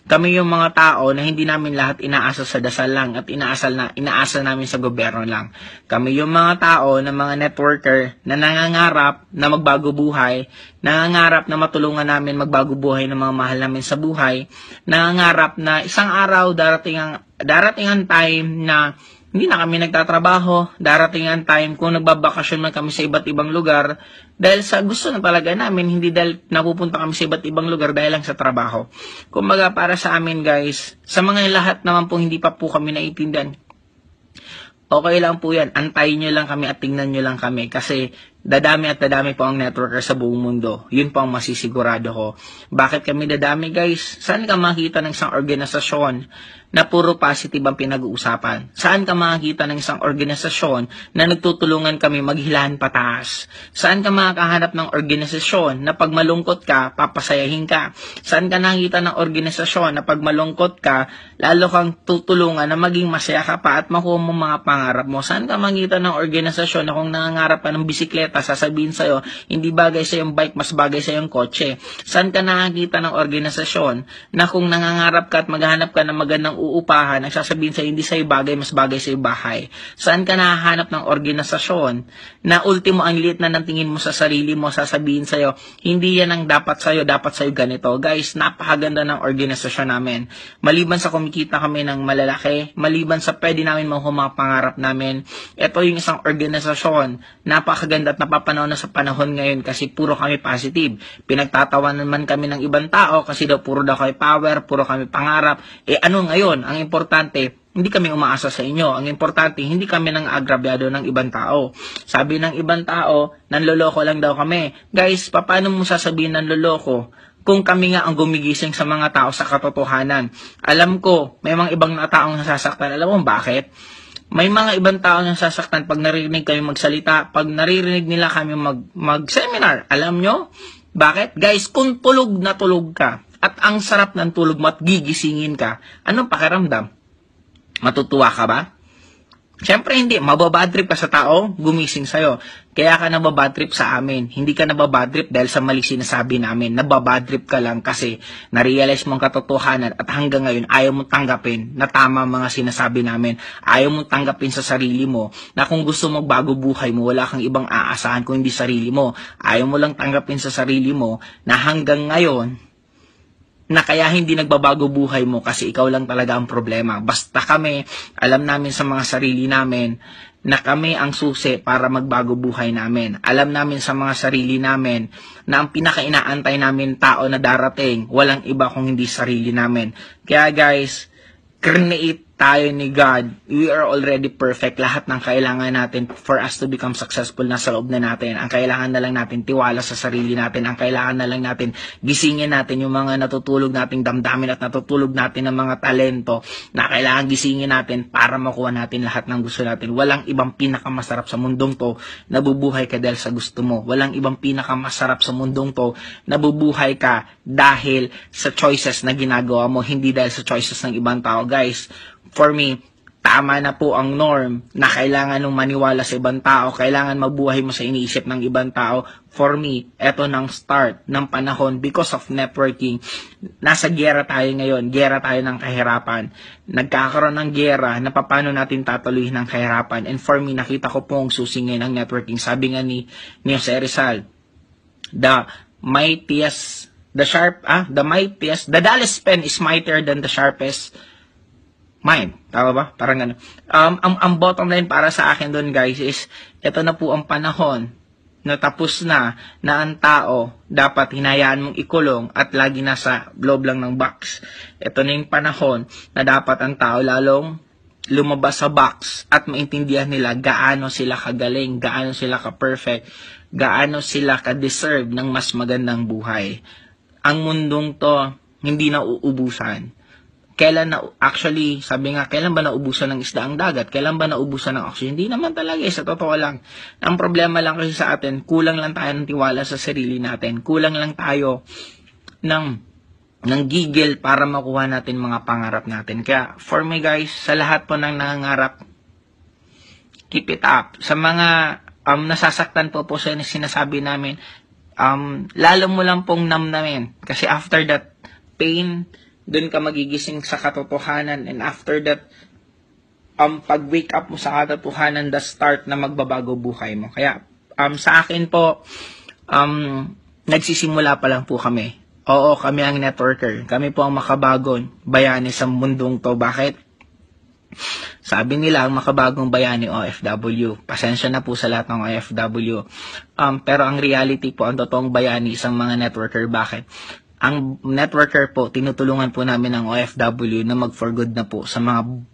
Kami yung mga tao na hindi namin lahat inaasa sa dasal lang at inaasal namin sa gobyerno lang. Kami yung mga tao na mga networker na nangangarap na magbago buhay, nangangarap na matulungan namin magbago buhay ng mga mahal namin sa buhay, nangangarap na isang araw darating ang time na hindi na kami nagtatrabaho, darating ang time kung nagbabakasyon man kami sa iba't ibang lugar dahil sa gusto na talaga namin, hindi dahil napupunta kami sa iba't ibang lugar dahil lang sa trabaho. Kumbaga para sa amin guys, sa mga lahat naman po hindi pa po kami naiintindihan, okay lang po yan, antayin nyo lang kami at tingnan nyo lang kami kasi dadami at dadami po ang networker sa buong mundo. Yun po ang masisigurado ko. Bakit kami dadami guys? Saan ka makita ng isang organisasyon na puro positive ang pinag-uusapan? Saan ka makakita ng isang organisasyon na nagtutulungan kami maghilahan pataas? Saan ka makakahanap ng organisasyon na pag malungkot ka, papasayahin ka? Saan ka nakikita ng organisasyon na pag malungkot ka, lalo kang tutulungan na maging masaya ka pa at makuha mo mga pangarap mo? Saan ka makikita ng organisasyon na kung nangangarap ka ng bisikleta, sasabihin sa'yo, hindi bagay sa yung bike, mas bagay sa yung kotse? Saan ka nakakita ng organisasyon na kung nangangarap ka at maghahanap ka ng magandang uupahan, nagsasabihin sa'yo, hindi sa'yo bagay, mas bagay sa'yo bahay? Saan ka nakahanap ng organisasyon na ultimo ang liit na ng tingin mo sa sarili mo, sasabihin sa'yo, hindi yan ang dapat sa'yo ganito? Guys, napakaganda ng organisasyon namin. Maliban sa kumikita kami ng malalaki, maliban sa pwede namin makuha mga pangarap namin, ito yung isang organisasyon, napakaganda at napapanaw na sa panahon ngayon kasi puro kami positive. Pinagtatawanan man kami ng ibang tao kasi daw puro daw kami power, puro kami pangarap. Ano ngayon? Ang importante, hindi kami umaasa sa inyo. Ang importante, hindi kami nang agrabyado ng ibang tao. Sabi ng ibang tao, nanloloko lang daw kami. Guys, paano mo sasabihin nanloloko kung kami nga ang gumigising sa mga tao sa katotohanan? Alam ko, may mga ibang taong nasasaktan. Alam mo bakit? May mga ibang tao na sasaktan pag naririnig kami magsalita, pag naririnig nila kami mag-seminar. Alam nyo? Bakit? Guys, kung tulog na tulog ka, at ang sarap ng tulog mo at gigisingin ka, anong pakiramdam? Matutuwa ka ba? Siyempre hindi. Mababadtrip ka sa tao, gumising sa'yo. Kaya ka nababadtrip sa amin. Hindi ka nababadtrip dahil sa mali sinasabi namin. Nababadtrip ka lang kasi na-realize mong katotohanan at hanggang ngayon ayaw mong tanggapin na tama mga sinasabi namin. Ayaw mong tanggapin sa sarili mo na kung gusto mong bago buhay mo, wala kang ibang aasahan kung hindi sarili mo. Ayaw mo lang tanggapin sa sarili mo na hanggang ngayon na kaya hindi nagbabago buhay mo kasi ikaw lang talaga ang problema. Basta kami, alam namin sa mga sarili namin na kami ang susi para magbago buhay namin. Alam namin sa mga sarili namin na ang pinaka-inaantay namin tao na darating, walang iba kung hindi sarili namin. Kaya guys, create tayo ni God. We are already perfect. Lahat ng kailangan natin for us to become successful nasa loob na natin. Ang kailangan na lang natin tiwala sa sarili natin. Ang kailangan na lang natin gisingin natin yung mga natutulog nating damdamin at natutulog natin ng mga talento na kailangan gisingin natin para makuha natin lahat ng gusto natin. Walang ibang pinakamasarap sa mundong to na bubuhay ka dahil sa gusto mo. Walang ibang pinakamasarap sa mundong to na bubuhay ka dahil sa choices na ginagawa mo, hindi dahil sa choices ng ibang tao. Guys, for me, tama na po ang norm na kailangan nung maniwala sa ibang tao, kailangan mabuhay mo sa iniisip ng ibang tao. For me, eto nang start ng panahon because of networking. Nasa giyera tayo ngayon, giyera tayo ng kahirapan. Nagkakaroon ng giyera na paano natin tatuloyin ng kahirapan. And for me, nakita ko po ang susi ngayon ng networking. Sabi nga ni Jose Rizal, the dullest pen is mightier than the sharpest mind. Tama ba? Parang gano'n. Ang bottom line para sa akin doon guys is, ito na po ang panahon na tapos na ang tao dapat hinayaan mong ikulong at lagi nasa loob lang ng box. Ito na yung panahon na dapat ang tao lalong lumabas sa box at maintindihan nila gaano sila kagaling, gaano sila ka-perfect, gaano sila ka-deserve ng mas magandang buhay. Ang mundong to, hindi na uubusan. Sabi nga, kailan ba naubusan ng isda ang dagat? Kailan ba naubusan ng oxygen? Hindi naman talaga, sa totoo lang. Ang problema lang kasi sa atin, kulang lang tayo ng tiwala sa sarili natin. Kulang lang tayo ng gigil para makuha natin mga pangarap natin. Kaya, for me guys, sa lahat po ng nangangarap, keep it up. Sa mga nasasaktan po sa sinasabi namin, lalo mo lang pong namnamin. Kasi after that pain, Doon ka magigising sa katotohanan, and after that, pag wake up mo sa katotohanan, the start na magbabago buhay mo. Kaya, sa akin po, nagsisimula pa lang po kami. Oo, kami ang networker. Kami po ang makabagong bayani sa mundong to. Bakit? Sabi nila, ang makabagong bayani OFW. Pasensya na po sa lahat ng OFW. Pero ang reality po, ang totoong bayani isang mga networker. Bakit? Ang networker po, tinutulungan po namin ang OFW na mag-for good na po sa mga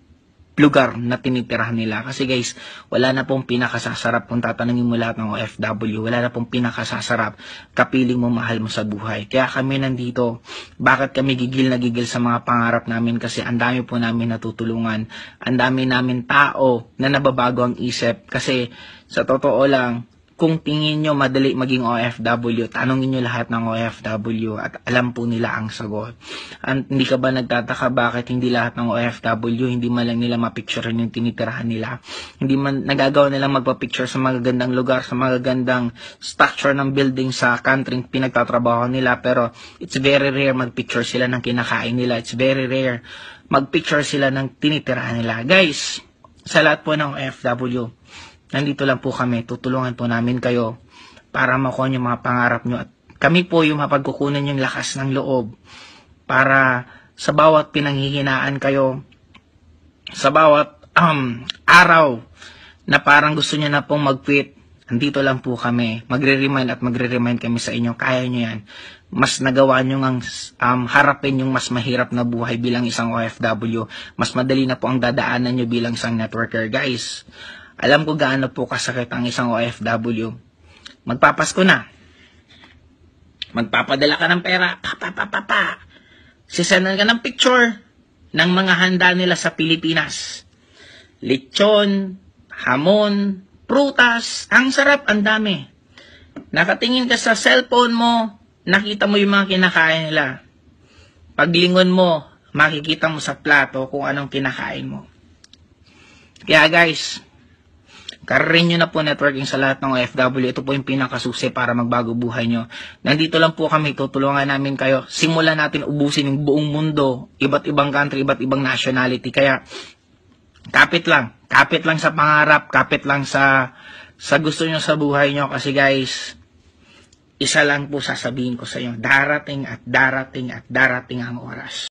lugar na tinitirahan nila. Kasi guys, wala na pong pinakasasarap kung tatanungin mo lahat ng OFW. Wala na pong pinakasasarap kapiling mo, mahal mo sa buhay. Kaya kami nandito. Bakit kami gigil na gigil sa mga pangarap namin? Kasi ang dami po namin natutulungan. Ang dami namin tao na nababago ang isip. Kasi sa totoo lang, kung tingin nyo madali maging OFW, tanongin nyo lahat ng OFW at alam po nila ang sagot. Hindi ka ba nagtataka bakit hindi lahat ng OFW, hindi man lang nila mapicture yung tinitirahan nila? Hindi man nagagawa nilang magpa-picture sa magagandang lugar, sa magagandang structure ng building sa country pinagtatrabaho nila, pero it's very rare magpicture sila ng kinakain nila. It's very rare magpicture sila ng tinitirahan nila. Guys, sa lahat po ng OFW, nandito lang po kami, tutulungan po namin kayo para makuha yung mga pangarap nyo. At kami po yung mapagkukunan yung lakas ng loob para sa bawat pinanghihinaan kayo, sa bawat araw na parang gusto nyo na pong mag-quit, nandito lang po kami. Magre-remind at magre-remind kami sa inyo, kaya nyo yan. Mas nagawa nyo ng harapin yung mas mahirap na buhay bilang isang OFW. Mas madali na po ang dadaanan nyo bilang isang networker. Guys, alam ko gaano po kasakit ang isang OFW. Magpapasko na. Magpapadala ka ng pera. Sisendan ka ng picture ng mga handa nila sa Pilipinas. Lechon, hamon, prutas. Ang sarap, ang dami. Nakatingin ka sa cellphone mo, nakita mo yung mga kinakain nila. Paglingon mo, makikita mo sa plato kung anong kinakain mo. Kaya guys, kararin nyo na po networking sa lahat ng OFW. Ito po yung pinakasusi para magbago buhay nyo. Nandito lang po kami, tutulungan namin kayo. Simulan natin ubusin yung buong mundo. Iba't ibang country, iba't ibang nationality. Kaya, kapit lang. Kapit lang sa pangarap. Kapit lang sa gusto nyo sa buhay nyo. Kasi guys, isa lang po sasabihin ko sa inyo. Darating at darating at darating ang oras.